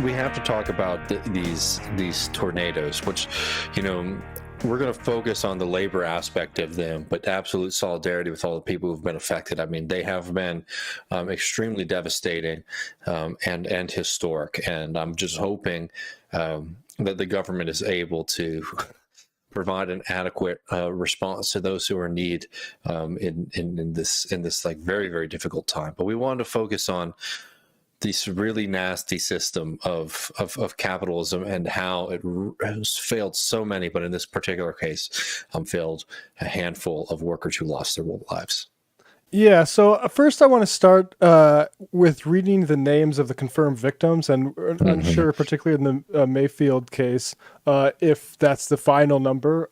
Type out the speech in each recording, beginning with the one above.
we have to talk about these tornadoes, which, you know, we're going to focus on the labor aspect of them, but absolute solidarity with all the people who've been affected. I mean, they have been extremely devastating and historic. And I'm just hoping that the government is able to provide an adequate response to those who are in need in this like very difficult time. But we wanted to focus on this really nasty system of capitalism and how it has failed so many, but in this particular case, failed a handful of workers who lost their lives. Yeah, so first I want to start with reading the names of the confirmed victims, and we're Mm-hmm. unsure, particularly in the Mayfield case, if that's the final number.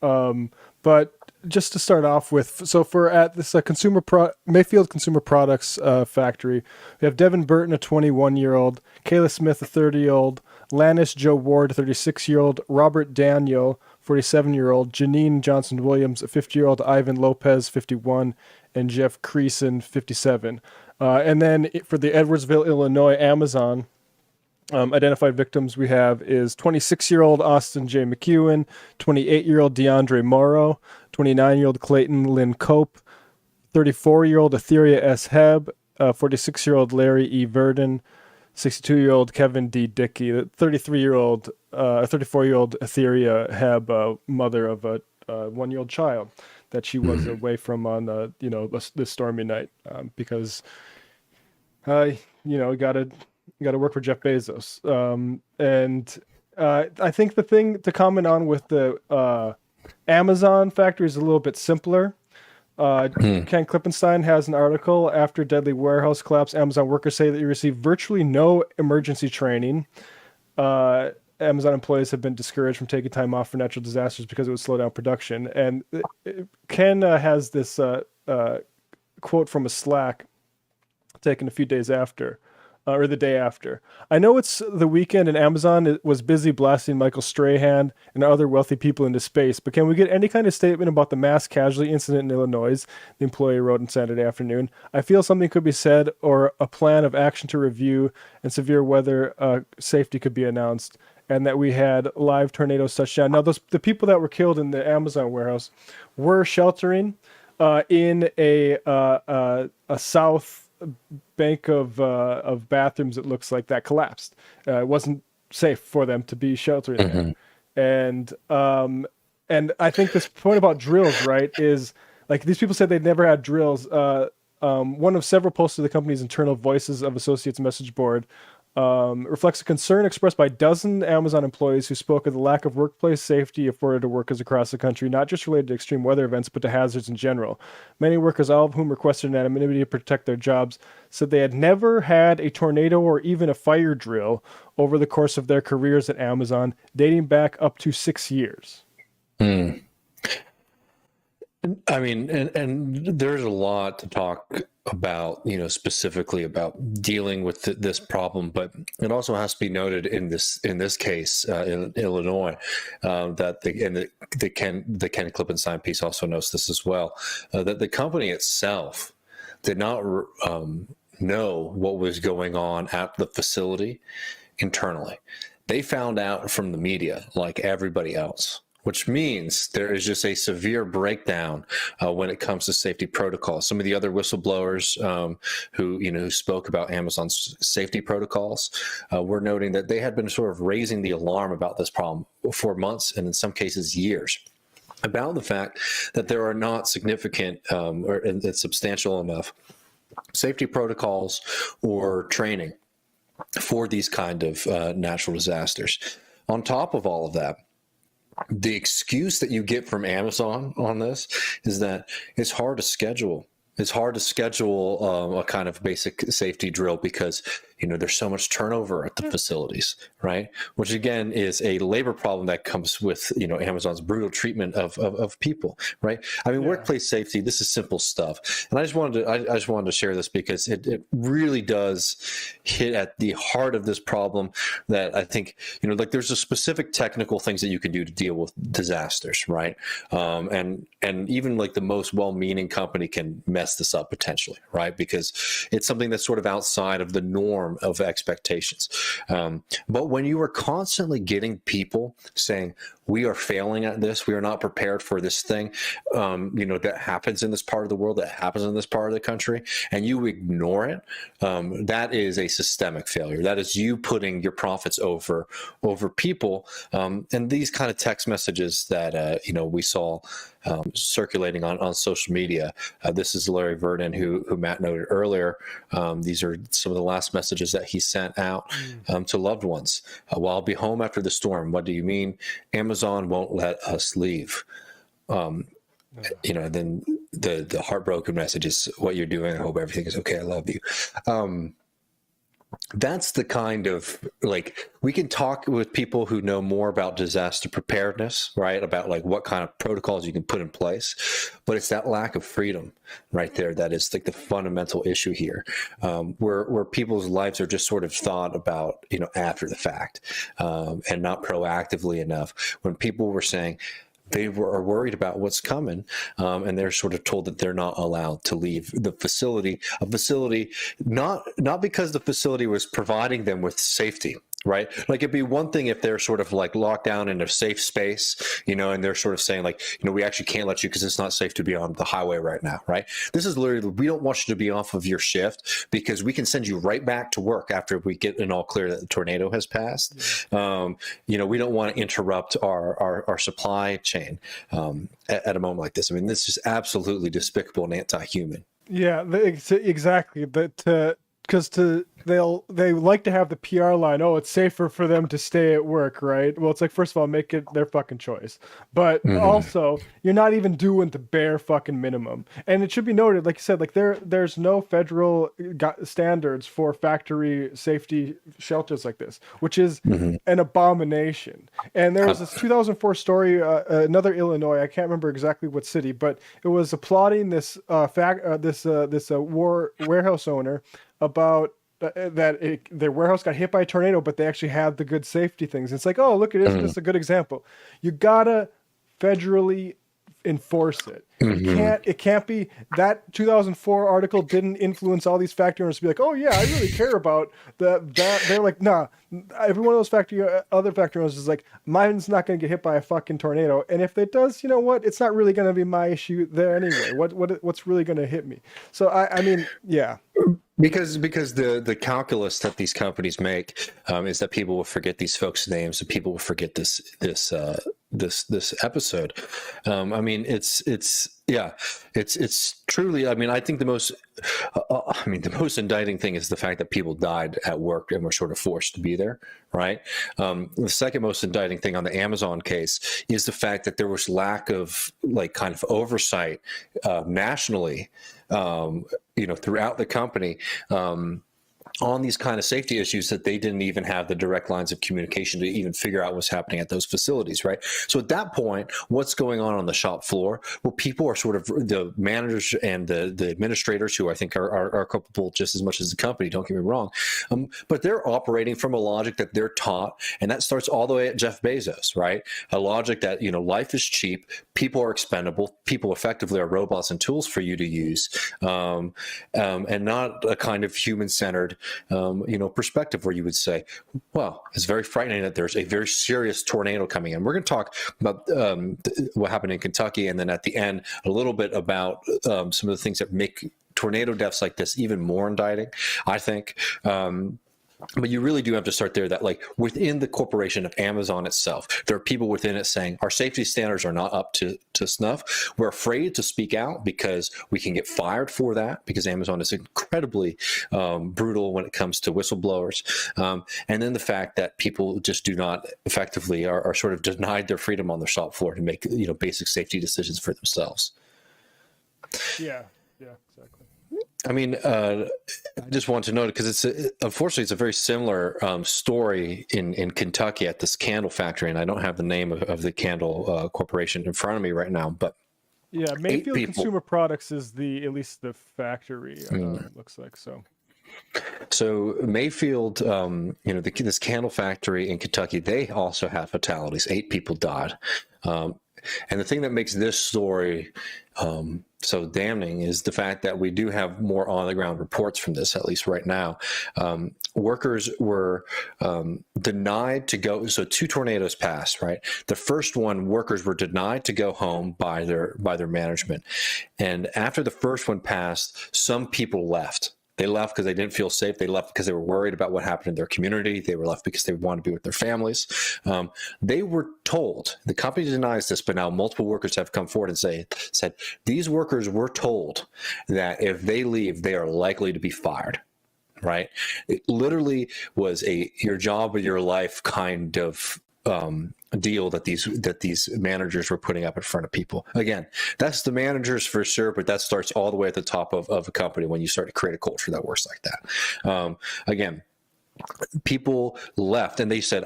But just to start off with, so for at this Mayfield Consumer Products factory, we have Devin Burton, a 21-year-old, Kayla Smith, a 30-year-old, Lannis Joe Ward, a 36-year-old, Robert Daniel, 47-year-old, Janine Johnson Williams, a 50-year-old, Ivan Lopez, 51, and Jeff Creason, 57. And then for the Edwardsville, Illinois Amazon, identified victims we have is 26-year-old Austin J. McEwen, 28-year-old DeAndre Morrow, 29-year-old Clayton Lynn Cope, 34-year-old Etheria S. Heb, 46-year-old Larry E. Verdon, 62-year-old Kevin D. Dickey, 33-year-old, 34-year-old Etheria Heb, mother of a 1-year-old child that she was Mm-hmm. away from on this stormy night because got to work for Jeff Bezos. And I think the thing to comment on with the Amazon factory is a little bit simpler. Ken Klippenstein has an article after deadly warehouse collapse. Amazon workers say that you received virtually no emergency training. Amazon employees have been discouraged from taking time off for natural disasters because it would slow down production. And Ken has this quote from a Slack taken a few days after, or the day after. I know it's the weekend and Amazon was busy blasting Michael Strahan and other wealthy people into space, but can we get any kind of statement about the mass casualty incident in Illinois? The employee wrote on Saturday afternoon. I feel something could be said or a plan of action to review and severe weather safety could be announced, and that we had live tornadoes touch down. Now, the people that were killed in the Amazon warehouse were sheltering in a south bank of bathrooms. It looks like that collapsed. It wasn't safe for them to be sheltering there, Mm-hmm. and I think this point about drills, right, is like these people said they'd never had drills. One of several posts to the company's internal Voices of Associates message board reflects a concern expressed by a dozen Amazon employees who spoke of the lack of workplace safety afforded to workers across the country, not just related to extreme weather events, but to hazards in general. Many workers, all of whom requested anonymity to protect their jobs, said they had never had a tornado or even a fire drill over the course of their careers at Amazon, dating back up to 6 years. Mm. I mean, and there's a lot to talk about, you know, specifically about dealing with this problem, but it also has to be noted in this case in Illinois that the Ken Klippenstein piece also notes this as well, that the company itself did not know what was going on at the facility internally. They found out from the media like everybody else, which means there is just a severe breakdown when it comes to safety protocols. Some of the other whistleblowers who spoke about Amazon's safety protocols were noting that they had been sort of raising the alarm about this problem for months and in some cases years, about the fact that there are not significant or substantial enough safety protocols or training for these kind of natural disasters. On top of all of that, the excuse that you get from Amazon on this is that it's hard to schedule. It's hard to schedule a kind of basic safety drill because, you know, there's so much turnover at the facilities, right? Which again is a labor problem that comes with, you know, Amazon's brutal treatment of people, right? I mean, Yeah. workplace safety, this is simple stuff. And I just wanted to share this because it really does hit at the heart of this problem that I think, you know, like there's a specific technical things that you can do to deal with disasters, right? And even like the most well-meaning company can mess mess this up potentially, right? Because it's something that's sort of outside of the norm of expectations. But when you are constantly getting people saying, we are failing at this, we are not prepared for this thing, that happens in this part of the world, that happens in this part of the country, and you ignore it, that is a systemic failure. That is you putting your profits over people. And these kind of text messages that we saw circulating on social media. This is Larry Verdin, who Matt noted earlier. These are some of the last messages that he sent out to loved ones. Well, I'll be home after the storm. What do you mean? Amazon won't let us leave. Then the heartbroken message is, what you're doing, I hope everything is okay. I love you. That's the kind of, we can talk with people who know more about disaster preparedness, right? About what kind of protocols you can put in place, but it's that lack of freedom right there that is the fundamental issue here, where people's lives are just sort of thought about, after the fact, and not proactively enough. When people were saying, are worried about what's coming, and they're sort of told that they're not allowed to leave the facility. A facility, not because the facility was providing them with safety, right? It'd be one thing if they're sort of locked down in a safe space, and they're sort of saying we actually can't let you because it's not safe to be on the highway right now, right? This is literally, we don't want you to be off of your shift because we can send you right back to work after we get an all clear that the tornado has passed. We don't want to interrupt our supply chain at a moment like this. I mean, this is absolutely despicable and anti-human. Yeah, exactly. Because they like to have the PR line, oh, it's safer for them to stay at work, right? Well, it's first of all, make it their fucking choice. But also, you're not even doing the bare fucking minimum. And it should be noted, like you said, there's no federal standards for factory safety shelters like this, which is an abomination. And there was this 2004 story, another Illinois, I can't remember exactly what city, but it was applauding this warehouse owner about their warehouse got hit by a tornado, but they actually had the good safety things. It's oh, look, isn't this a good example? You gotta federally enforce it. It can't be that 2004 article didn't influence all these factory owners to be oh yeah, I really care about that. They're nah. Every one of those other factory owners is mine's not going to get hit by a fucking tornado, and if it does, you know what? It's not really going to be my issue there anyway. What's really going to hit me? So I mean, yeah. Because the calculus that these companies make is that people will forget these folks' names and people will forget this episode. I mean, it's truly. I mean, I think the most indicting thing is the fact that people died at work and were sort of forced to be there, right? The second most indicting thing on the Amazon case is the fact that there was lack of kind of oversight nationally, throughout the company, on these kind of safety issues, that they didn't even have the direct lines of communication to even figure out what's happening at those facilities, right? So at that point, what's going on the shop floor? Well, people are sort of, the managers and the administrators, who I think are culpable just as much as the company, don't get me wrong, but they're operating from a logic that they're taught, and that starts all the way at Jeff Bezos, right? A logic that, life is cheap, people are expendable, people effectively are robots and tools for you to use, and not a kind of human-centered perspective where you would say, well, it's very frightening that there's a very serious tornado coming in. We're going to talk about what happened in Kentucky, and then at the end, a little bit about some of the things that make tornado deaths like this even more indicting, I think. But you really do have to start there, that within the corporation of Amazon itself, there are people within it saying our safety standards are not up to snuff. We're afraid to speak out because we can get fired for that, because Amazon is incredibly brutal when it comes to whistleblowers. And then the fact that people just do not effectively are sort of denied their freedom on the shop floor to make basic safety decisions for themselves. Yeah, exactly. I mean, I just want to note, because unfortunately it's a very similar story in Kentucky at this candle factory, and I don't have the name of the candle corporation in front of me right now, but yeah, Mayfield Consumer Products is at least the factory, looks like. So Mayfield, this candle factory in Kentucky, they also had fatalities. 8 people died. And the thing that makes this story so damning is the fact that we do have more on the ground reports from this, at least right now. Workers were denied to go. So 2 tornadoes passed, right? The first one, workers were denied to go home by their management. And after the first one passed, some people left. They left because they didn't feel safe. They left because they were worried about what happened in their community. They were left because they wanted to be with their families. They were told, the company denies this, but now multiple workers have come forward and said these workers were told that if they leave, they are likely to be fired. Right? It literally was a your job or your life kind of deal that these managers were putting up in front of people. Again, that's the managers for sure, but that starts all the way at the top of a company when you start to create a culture that works like that. Again, people left and they said,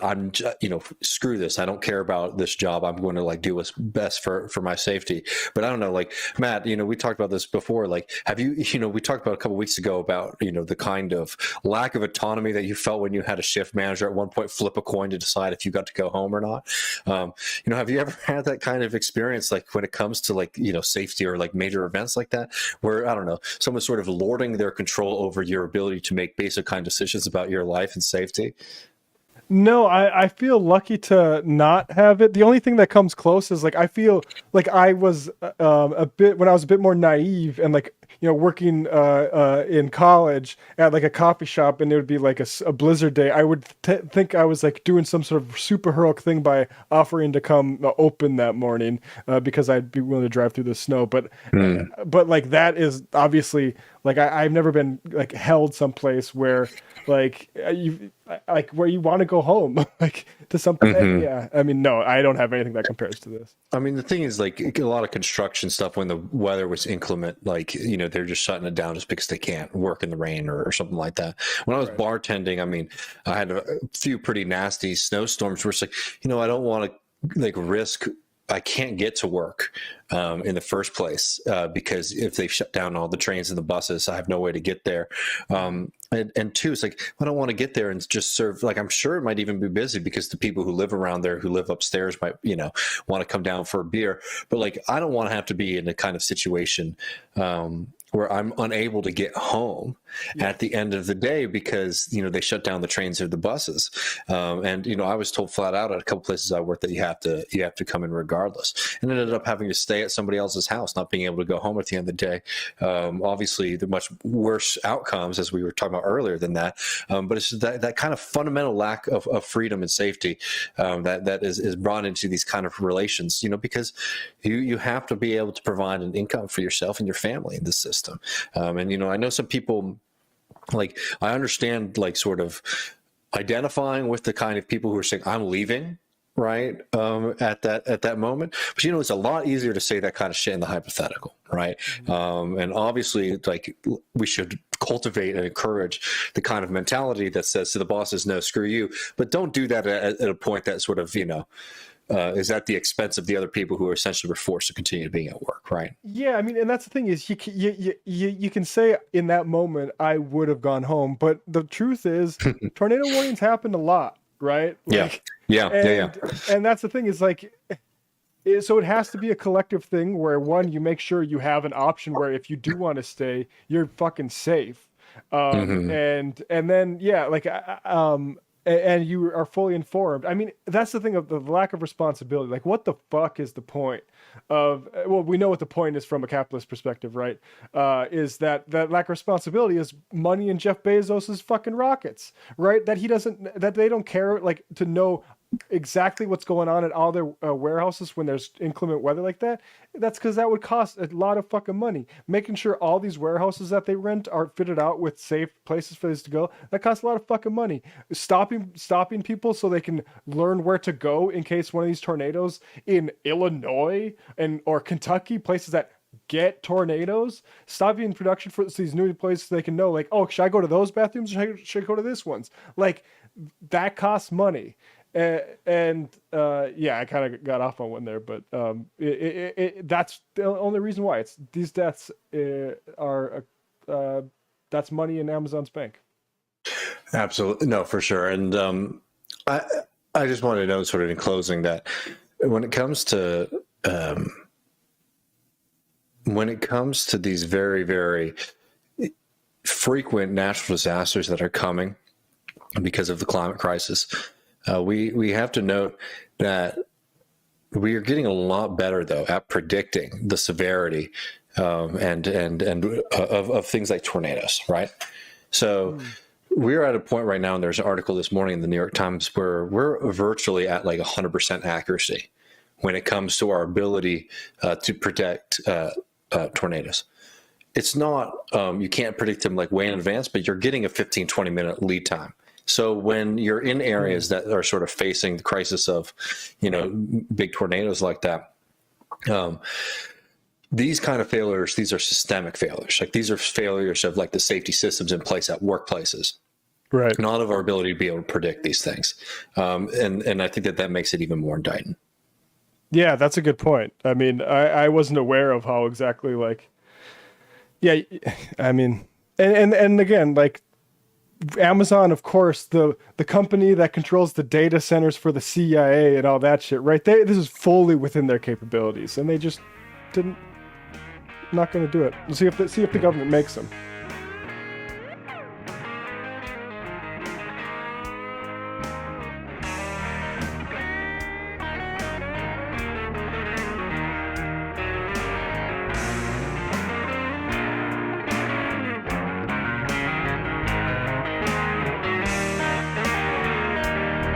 screw this. I don't care about this job. I'm going to like do what's best for my safety. But I don't know, like Matt, we talked about this before. Like, have you, we talked about a couple of weeks ago about, the kind of lack of autonomy that you felt when you had a shift manager at one point flip a coin to decide if you got to go home or not. Have you ever had that kind of experience, like when it comes to like, safety or like major events like that, where, I don't know, someone sort of lording their control over your ability to make basic kind of decisions about your life and safety? No, I feel lucky to not have it. The only thing that comes close is like I feel like I was a bit when I was a bit more naive and like working in college at like a coffee shop, and it would be like a blizzard day. I would think I was like doing some sort of super heroic thing by offering to come open that morning because I'd be willing to drive through the snow. But like that is obviously like I've never been like held someplace where like where you want to go home like to something. Yeah, I mean, no, I don't have anything that compares to this. I mean, the thing is, like a lot of construction stuff, when the weather was inclement, like they're just shutting it down just because they can't work in the rain or something like that. When I was bartending, I mean, I had a few pretty nasty snowstorms where it's like, I don't want to like risk. I can't get to work in the first place because if they've shut down all the trains and the buses, I have no way to get there. And two, it's like, I don't want to get there and just serve. Like, I'm sure it might even be busy because the people who live around there, who live upstairs, might, want to come down for a beer. But like, I don't want to have to be in a kind of situation where I'm unable to get home at the end of the day because, they shut down the trains or the buses. And, I was told flat out at a couple places I worked that you have to come in regardless, and ended up having to stay at somebody else's house, not being able to go home at the end of the day. Obviously the much worse outcomes, as we were talking about earlier, than that. But it's just that kind of fundamental lack of freedom and safety that is brought into these kind of relations, because you have to be able to provide an income for yourself and your family in this system. And, I know some people, like, I understand, like, sort of identifying with the kind of people who are saying, I'm leaving, right, at that moment. But, it's a lot easier to say that kind of shit in the hypothetical, right? And obviously, like, we should cultivate and encourage the kind of mentality that says to the bosses, no, screw you. But don't do that at a point that sort of, is at the expense of the other people who are essentially were forced to continue being at work, right? Yeah, I mean, and that's the thing is you can say in that moment I would have gone home, but the truth is tornado warnings happen a lot, right? Like, yeah. And that's the thing is like, so it has to be a collective thing where one, you make sure you have an option where if you do want to stay, you're fucking safe, and then and you are fully informed. I mean, that's the thing of the lack of responsibility. Like, what the fuck is the point of? Well, we know what the point is from a capitalist perspective, right? Is that lack of responsibility is money in Jeff Bezos's fucking rockets, right? That they don't care, like, to know exactly what's going on at all their warehouses when there's inclement weather like that. That's because that would cost a lot of fucking money. Making sure all these warehouses that they rent are fitted out with safe places for this to go, that costs a lot of fucking money. Stopping people so they can learn where to go in case one of these tornadoes in Illinois or Kentucky, places that get tornadoes, stopping production for these new places so they can know, like, oh, should I go to those bathrooms or should I go to this ones? Like, that costs money. I kind of got off on one there, but that's the only reason why these deaths are that's money in Amazon's bank. Absolutely, no, for sure. And I just wanted to note, sort of in closing, that when it comes to when it comes to these very, very frequent natural disasters that are coming because of the climate crisis, we have to note that we are getting a lot better, though, at predicting the severity and of things like tornadoes, right? So we're at a point right now, and there's an article this morning in the New York Times where we're virtually at like 100% accuracy when it comes to our ability to predict tornadoes. It's not, you can't predict them like way in advance, but you're getting a 15, 20-minute lead time. So when you're in areas that are sort of facing the crisis of, big tornadoes like that, these kind of failures, these are systemic failures. Like these are failures of like the safety systems in place at workplaces. Right. Not of our ability to be able to predict these things. And I think that makes it even more indicting. Yeah, that's a good point. I mean, I wasn't aware of how exactly and again, like Amazon, of course, the company that controls the data centers for the CIA and all that shit, right? This is fully within their capabilities, and they just not going to do it. We'll see if the government makes them.